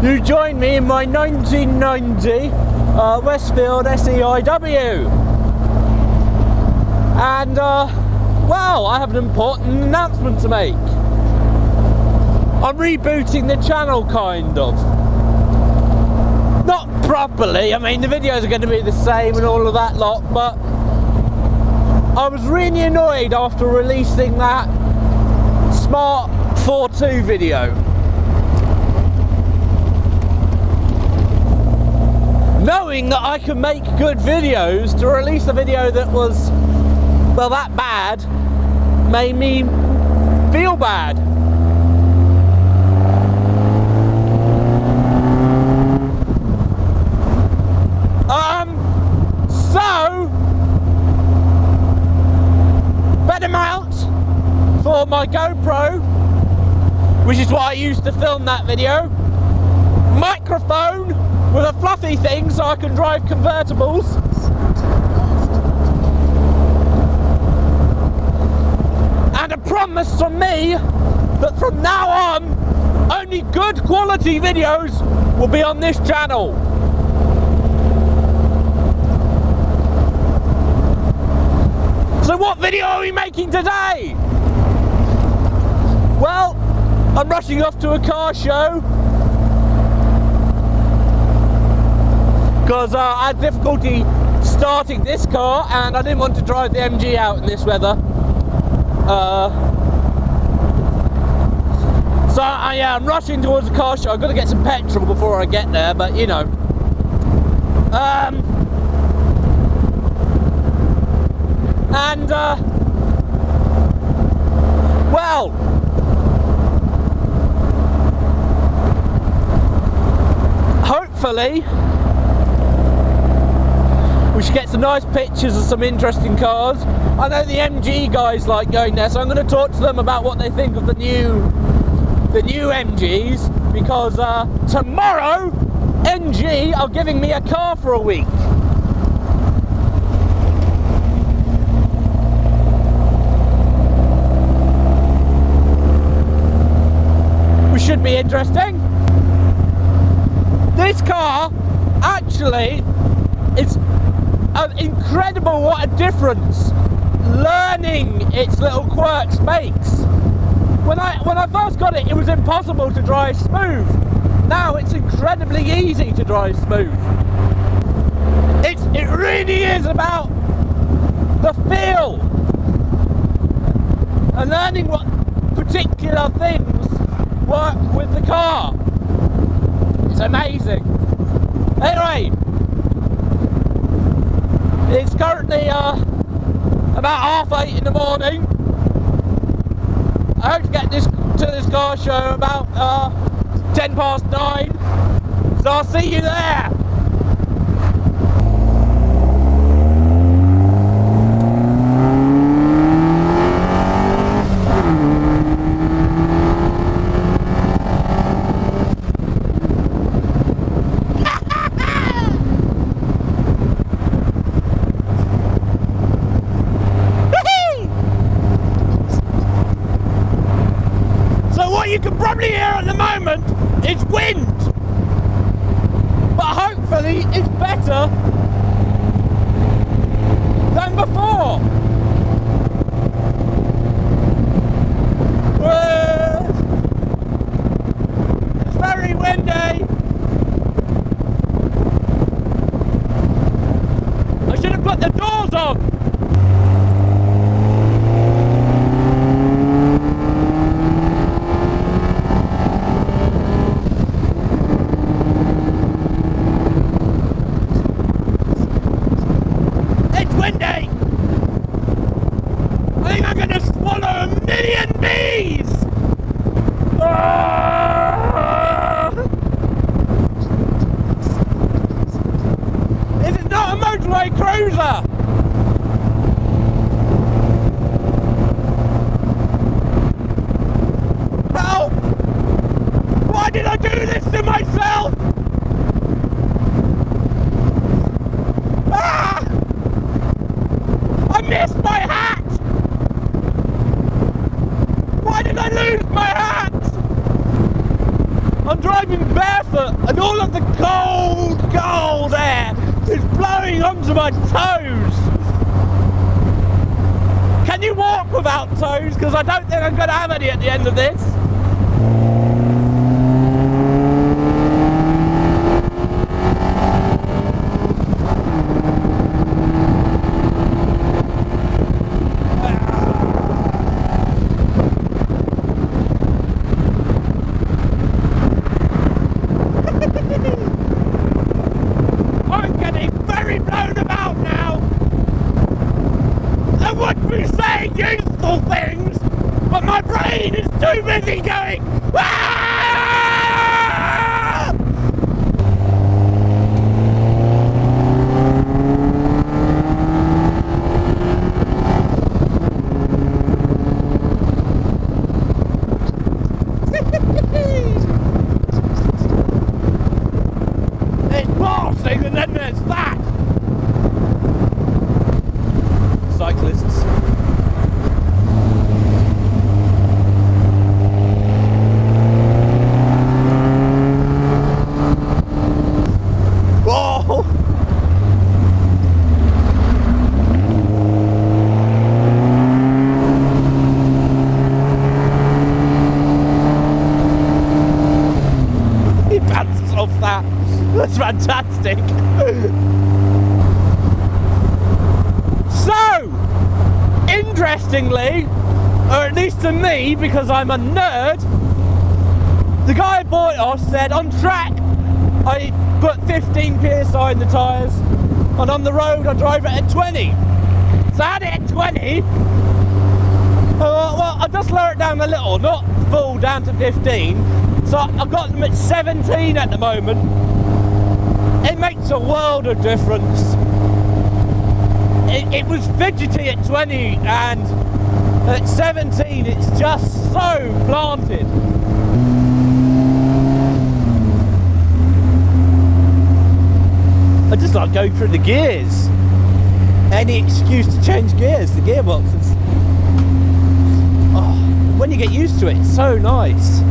you join me in my 1990 Westfield SEIW. And, well, I have an important announcement to make. I'm rebooting the channel, kind of. Not properly, I mean, the videos are going to be the same and all of that lot, but I was really annoyed after releasing that Smart 4.2 video. Knowing that I could make good videos, to release a video that was, well, that bad, made me feel bad. So, better mount for my GoPro, which is what I used to film that video. Microphone with a fluffy thing so I can drive convertibles. And a promise from me that from now on, only good quality videos will be on this channel. So what video are we making today? Well, I'm rushing off to a car show because I had difficulty starting this car and I didn't want to drive the MG out in this weather. So I'm rushing towards the car show. I've got to get some petrol before I get there, but you know. Well, hopefully we should get some nice pictures of some interesting cars. I know the MG guys like going there, so I'm going to talk to them about what they think of the new MGs, because tomorrow MG are giving me a car for a week. Should be interesting. This car actually is incredible what a difference learning its little quirks makes. When I first got it, it was impossible to drive smooth. Now it's incredibly easy to drive smooth. It really is about the feel and learning what particular things work with the car. It's amazing. Anyway, it's currently about 8:30 in the morning. I hope to get to this car show about 9:10. So I'll see you there. You can probably hear at the moment it's wind, but hopefully it's better than before. It's very windy. I should have put the doors on. Cruiser! Help! Why did I do this to myself? Ah! I missed my hat! Why did I lose my hat? I'm driving barefoot and all of the cold air is blowing onto my toes. Can you walk without toes? Because I don't think I'm going to have any at the end of this. Useful things, but my brain is too busy going "Ah!" It's passing and then there's that. Cyclists. That's fantastic. So, interestingly, or at least to me, because I'm a nerd, the guy I bought it off said on track I put 15 PSI in the tyres, and on the road I drive it at 20. So I had it at 20. Well, I just lower it down a little, not full down to 15. So I've got them at 17 at the moment. It makes a world of difference. It was fidgety at 20 and at 17 it's just so planted. I just like going through the gears. Any excuse to change gears, the gearbox is... Oh, when you get used to it, it's so nice.